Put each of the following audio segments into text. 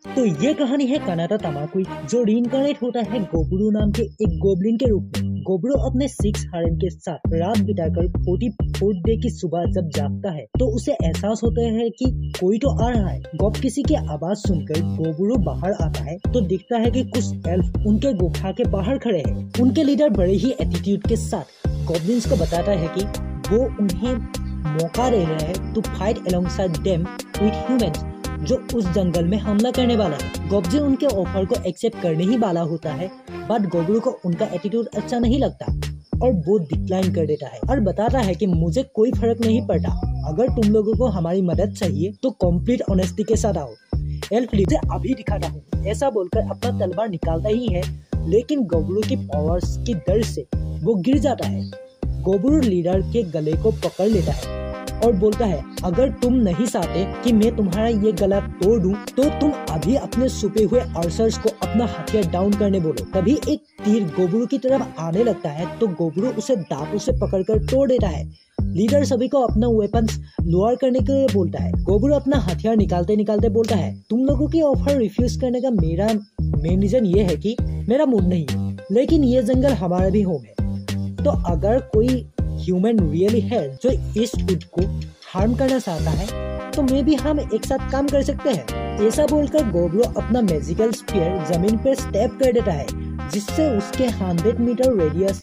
तो ये कहानी है कानाटा तमाकुई, जो रीइंकार्नेट होता है गोबुरु नाम के एक गोब्लिन के रूप में। गोबुरु अपने 6 हारेम के साथ रात बिताकर 44th डे की सुबह जब जागता है तो उसे एहसास होता है कि कोई तो आ रहा है। गॉब किसी की आवाज सुनकर गोबुरु बाहर आता है तो दिखता है कि कुछ एल्फ उनके गुफा के बाहर खड़े हैं। उनके लीडर बड़े ही एटीट्यूड के साथ गॉब्लिन्स को बताता है कि वो उन्हें मौका दे रहा है to fight alongside them with humans, जो उस जंगल में हमला करने वाला है। गोब्जी उनके ऑफर को एक्सेप्ट करने ही वाला होता है, बट गोबुरु को उनका एटीट्यूड अच्छा नहीं लगता और वो डिक्लाइन कर देता है और बताता है कि मुझे कोई फर्क नहीं पड़ता, अगर तुम लोगों को हमारी मदद चाहिए तो कंप्लीट ऑनेस्टी के साथ आओ। एल्फ लीडर अभी दिखाता हूँ, ऐसा बोलकर अपना तलवार निकालता ही है, लेकिन गोबुरु की पावर्स की डर से वो गिर जाता है। गोबुरु लीडर के गले को पकड़ लेता है और बोलता है, अगर तुम नहीं चाहते कि मैं तुम्हारा ये गला तोड़ दूं, तो तुम अभी अपने छुपे हुए आर्चर्स को अपना हथियार डाउन करने बोलो। तभी एक तीर गोबुरु की तरफ आने लगता है तो गोबुरु उसे दांतों से पकड़कर तोड़ देता है। लीडर सभी को अपना वेपन्स लोअर करने के लिए बोलता है। गोबुरु अपना हथियार निकालते निकालते बोलता है, तुम लोगों की ऑफर रिफ्यूज करने का मेरा मेन रीजन ये है कि मेरा मूड नहीं है, लेकिन ये जंगल हमारा भी होम है, तो अगर कोई ह्यूमन रियली है जो ईस्टवुड को हार्म करना चाहता है तो मैं भी हम एक साथ काम कर सकते हैं। ऐसा बोलकर गोबुरु अपना मैजिकल स्पीयर जमीन पर स्टेप कर देता है, जिससे उसके 100 मीटर रेडियस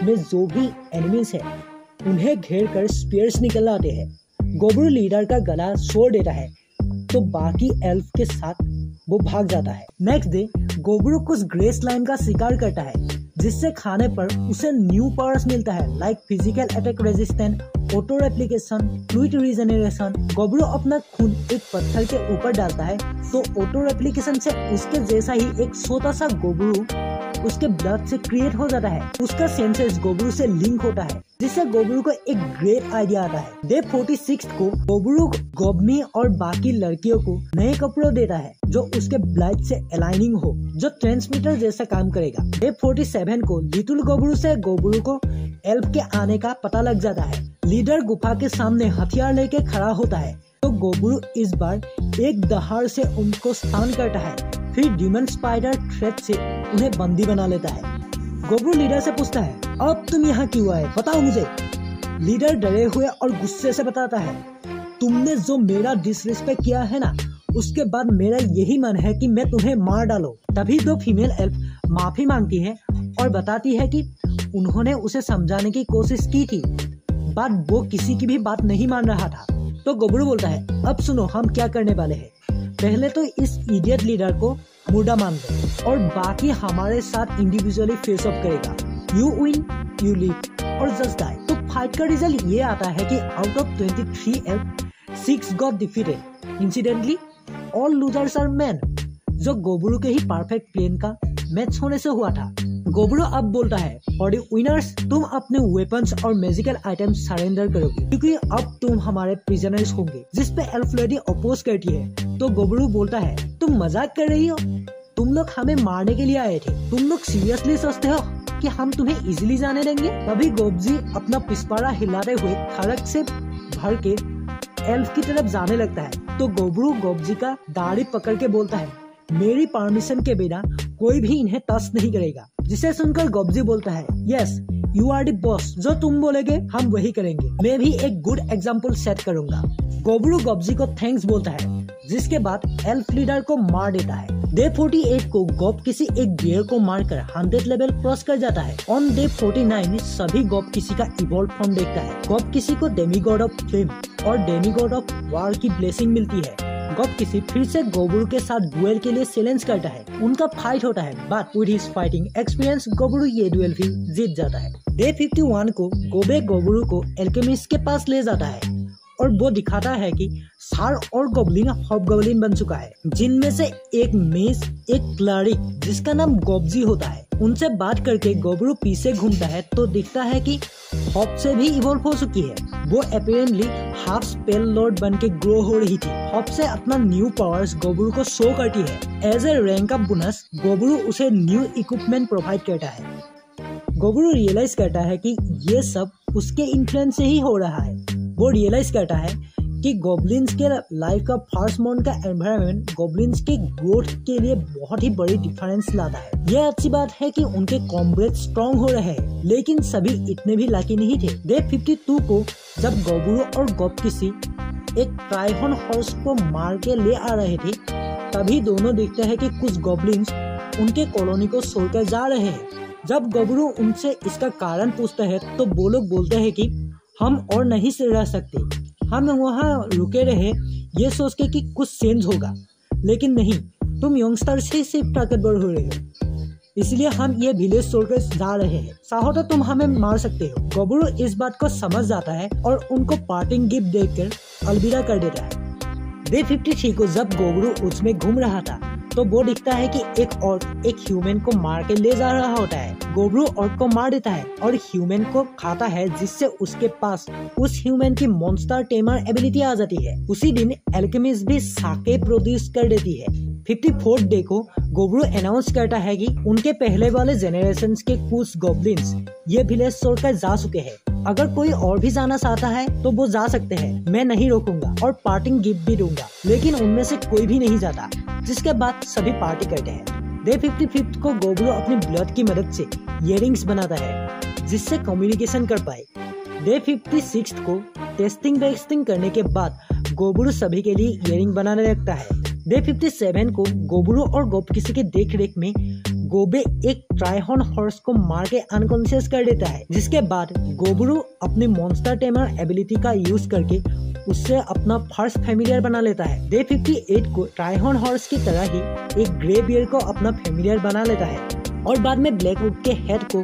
में जो भी एनिमीज है उन्हें घेर कर स्पीयर्स निकल आते हैं। गोबुरु लीडर का गला छोड़ देता है तो बाकी एल्फ के साथ वो भाग जाता है। नेक्स्ट डे गोबुरु कुछ ग्रे स्लाइम का शिकार करता है, जिससे खाने पर उसे न्यू पावर्स मिलता है, like physical attack resistant, auto replication, fluid regeneration. Goburu अपना खून एक पत्थर के ऊपर डालता है तो ऑटो रेप्लिकेशन से उसके जैसा ही एक छोटा सा गोबुरु उसके ब्लड से क्रिएट हो जाता है। उसका सेंसेस गोबुरु से लिंक होता है, जिससे गोबुरु को एक ग्रेट आइडिया आता है। डे 46 को गोबुरु गोबमी और बाकी लड़कियों को नए कपड़े देता है जो उसके ब्लड से अलाइनिंग हो, जो ट्रांसमीटर जैसा काम करेगा। डे 47 को लिटिल गोबुरु से गोबुरु को एल्फ के आने का पता लग जाता है। लीडर गुफा के सामने हथियार लेके खड़ा होता है तो गोबुरु इस बार एक दहाड़ से उनको स्टन करता है, फिर डीमन स्पाइडर थ्रेड से उन्हें बंदी बना लेता है। गोबुरु लीडर से पूछता है, अब तुम यहाँ क्यों आए, बताओ मुझे। लीडर डरे हुए और गुस्से से बताता है, तुमने जो मेरा डिसरिस्पेक्ट किया है ना, उसके बाद मेरा यही मन है कि मैं तुम्हें मार डालूं। तभी दो फीमेल एल्फ माफी मांगती है और बताती है कि उन्होंने उसे समझाने की कोशिश की थी, बट वो किसी की भी बात नहीं मान रहा था। तो गोबुरु बोलता है, अब सुनो हम क्या करने वाले हैं। पहले तो इस इडियट लीडर को मुर्दा मान दो और बाकी हमारे साथ इंडिविजुअली फेस ऑफ करेगा। यू विन, यू लीव और जस्ट डाई। तो फाइट का रिजल्ट ये आता है कि out of 23 elf 6 got defeated. Incidentally all losers are man, जो गोबुरु के ही परफेक्ट प्लान का मैच होने से हुआ था। गोबुरु अब बोलता है, फॉर द विनर्स, तुम अपने वेपन्स और मैजिकल आइटम्स सरेंडर करोगे क्योंकि अब तुम हमारे प्रिजनर्स होंगे, जिस पे एल्फ लेडी अपोज करती है। तो गोबुरु बोलता है, तुम मजाक कर रही हो, तुम लोग हमें मारने के लिए आए थे, तुम लोग सीरियसली सोचते हो कि हम तुम्हें इजिली जाने देंगे। तभी गोब्जी अपना पिस्पारा हिलाते हुए खड़क से भर के एल्फ की तरफ जाने लगता है तो गोबुरु गोब्जी का दाढ़ी पकड़ के बोलता है, मेरी परमिशन के बिना कोई भी इन्हें टच नहीं करेगा। जिसे सुनकर गोब्जी बोलता है, yes you are the boss, जो तुम बोलेगे हम वही करेंगे, मैं भी एक गुड एग्जाम्पल सेट करूंगा। गोबुरु गोब्जी को थैंक्स बोलता है, जिसके बाद एल्फ लीडर को मार देता है। डे 48 को गोब किसी एक बियर को मारकर 100 लेवल क्रॉस कर जाता है। ऑन डे 49 सभी गोब किसी का इवॉल्व फॉर्म देखता है। गोब किसी को डेमीगॉड ऑफ फ्लेम और डेमीगॉड ऑफ वार की ब्लेसिंग मिलती है। गोब किसी फिर से गोबुरु के साथ डुएल के लिए चैलेंज करता है। उनका फाइट होता है, but with his fighting experience Goburu ये डुएल भी जीत जाता है। डे 51 को गोबे गोबुरु को एल्केमिस्ट के पास ले जाता है और वो दिखाता है कि सार और गोब्लिन हॉबगोब्लिन बन चुका है, जिनमें से एक मेस, एक क्लरिक जिसका नाम गोब्जी होता है। उनसे बात करके गोबुरु पीछे घूमता है तो दिखता है कि हॉब से भी इवॉल्व हो चुकी है। वो अपेरेंटली हाफ स्पेल लॉर्ड बन के ग्रो हो रही थी। हॉब से अपना न्यू पावर्स गोबुरु को शो करती है। As a rank up bonus Goburu उसे न्यू इक्विपमेंट प्रोवाइड करता है। गोबुरु रियलाइज करता है कि ये सब उसके इन्फ्लुएंस से ही हो रहा है। वो रियलाइज करता है कि गॉब्लिन्स के लाइफ का फर्स्ट मंथ का एनवायरनमेंट गॉब्लिन्स के ग्रोथ के लिए बहुत ही बड़ी डिफरेंस लाता है। यह अच्छी बात है कि उनके कॉम्ब्रेड स्ट्रॉन्ग हो रहे हैं, लेकिन सभी इतने भी लकी नहीं थे। डे 52 को जब गोबरू और गोबकिसी एक ट्राइहॉर्न हॉर्स को मार के ले आ रहे थे, तभी दोनों देखते हैं कि कुछ गॉब्लिन्स उनके कॉलोनी को छोड़कर जा रहे हैं। जब गोबरू उनसे इसका कारण पूछते हैं तो वो लोग बोलते हैं कि हम और नहीं से रह सकते, हम वहाँ रुके रहे ये सोच के कि कुछ चेंज होगा, लेकिन नहीं, तुम यंगस्टर से सिर्फ ताकतवर हो रहे हो, इसलिए हम ये विलेज छोड़कर जा रहे हैं, चाहो तो तुम हमें मार सकते हो। गोबरू इस बात को समझ जाता है और उनको पार्टिंग गिफ्ट देकर अलविदा कर देता है। डे 53 को जब गोबरू उसमें घूम रहा था तो वो दिखता है कि एक ह्यूमन को मार के ले जा रहा होता है। गोबरू ऑर्क को मार देता है और ह्यूमन को खाता है, जिससे उसके पास उस ह्यूमन की मॉन्स्टर टेमर एबिलिटी आ जाती है। उसी दिन एल्केमिस्ट भी साके प्रोड्यूस कर देती है। 54th डे को गोबरू अनाउंस करता है कि उनके पहले वाले जेनरेशन के कुछ गॉब्लिन्स ये विलेज छोड़कर जा चुके हैं। अगर कोई और भी जाना चाहता है तो वो जा सकते हैं, मैं नहीं रोकूंगा और पार्टिंग गिफ्ट भी दूंगा, लेकिन उनमें से कोई भी नहीं जाता। जिसके बाद सभी पार्टी करते हैं। डे 55 को गोबरू अपनी ब्लड की मदद से इयररिंग्स बनाता है जिससे कम्युनिकेशन कर पाए। डे 56 को टेस्टिंग करने के बाद गोबरू सभी के लिए इयररिंग बनाने लगता है। डे 57 को गोबरू और गोबकिसी के देख रेख में गोबे एक ट्राइहॉर्न हॉर्स को मार के अनकॉन्शियस कर देता है, जिसके बाद गोबरू अपनी मॉन्स्टर टेमर एबिलिटी का यूज करके उससे अपना फर्स्ट फैमिलियर बना लेता है। डे 58 को ट्राइहॉर्न हॉर्स की तरह ही एक ग्रे बियर को अपना फैमिलियर बना लेता है और बाद में ब्लैकवुड के हेड को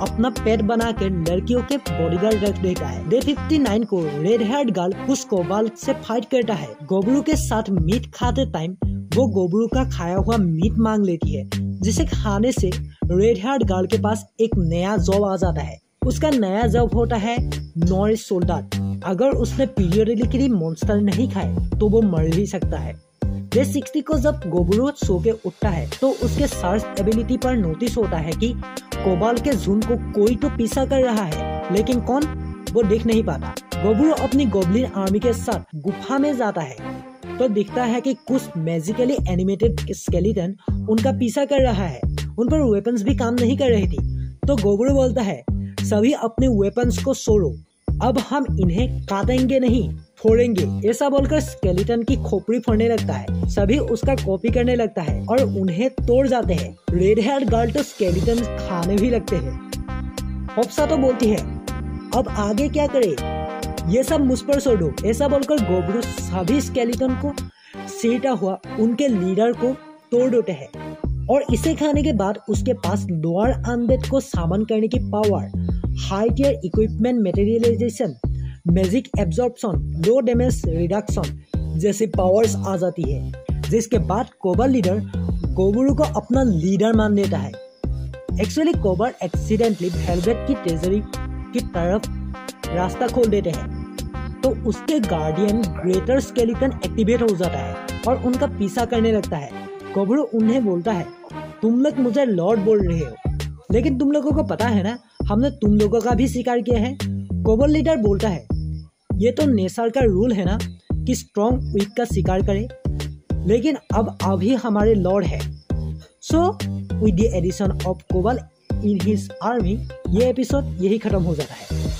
अपना पेट बना के लड़कियों के बॉडीगार्ड रख देता है। डे 59 को रेड हेयर्ड गर्ल कुछ कोबाल्ट से फाइट करता है। गोबरू के साथ मीट खाते टाइम वो गोबरू का खाया हुआ मीट मांग लेती है, जिसे खाने से रेड हेयर्ड गर्ल के पास एक नया जॉब आ जाता है। उसका नया जॉब होता है नॉर्थ सोल्डर। अगर उसने पीरियडिकली मॉन्स्टर नहीं खाए तो वो मर भी सकता है। डे 60 को जब गोबरू सो के उठता है तो उसके सर्च एबिलिटी पर नोटिस होता है कि कोबाल्ट के झुंड को कोई तो पीछा कर रहा है, लेकिन कौन वो देख नहीं पाता। गोबरू अपनी गोब्लिन आर्मी के साथ गुफा में जाता है तो दिखता है कि कुछ मैजिकली एनिमेटेड स्केलेटन उनका पीछा कर रहा है। उन पर वेपन्स भी काम नहीं कर रही थी, तो गोबरू बोलता है सभी अपने वेपन्स को छोड़ो, अब हम इन्हें काटेंगे नहीं फोड़ेंगे। ऐसा बोलकर स्केलेटन की खोपड़ी फोड़ने लगता है। सभी उसका कॉपी करने लगता है और उन्हें तोड़ जाते हैं। रेड हेयर्ड गर्ल तो स्केलेटन खाने भी लगते हैं। होप्सा तो बोलती है अब आगे क्या करे, ये सब मुझ पर छोड़ो। ऐसा बोलकर गोबरू सभी स्केलेटन को सीटा हुआ उनके लीडर को तोड़ देते हैं और इसे खाने के बाद उसके पास लोअर अनडेड को सामन करने की power, high tier equipment materialization, magic absorption, low damage reduction जैसी पावर्स आ जाती है, जिसके बाद कोबाल्ट लीडर गोबरू को अपना लीडर मान लेता है। एक्चुअली कोबाल्ट एक्सीडेंटली वेलवेट की ट्रेजरी की तरफ रास्ता खोल देते हैं, तो उसके गार्डियन ग्रेटर स्केलेटन एक्टिवेट हो जाता है और उनका पीछा करने लगता है। गोबरू उन्हें बोलता है तुम लोग मुझे लॉर्ड बोल रहे हो, लेकिन तुम लोगों को पता है ना हमने तुम लोगों का भी शिकार किया है। कोबाल्ट लीडर बोलता है ये तो नेचर का रूल है ना कि स्ट्रॉन्ग वीक का शिकार करे, लेकिन अब अभी हमारे लॉर्ड है। So with the addition of Cobalt in his army ये एपिसोड यही खत्म हो जाता है।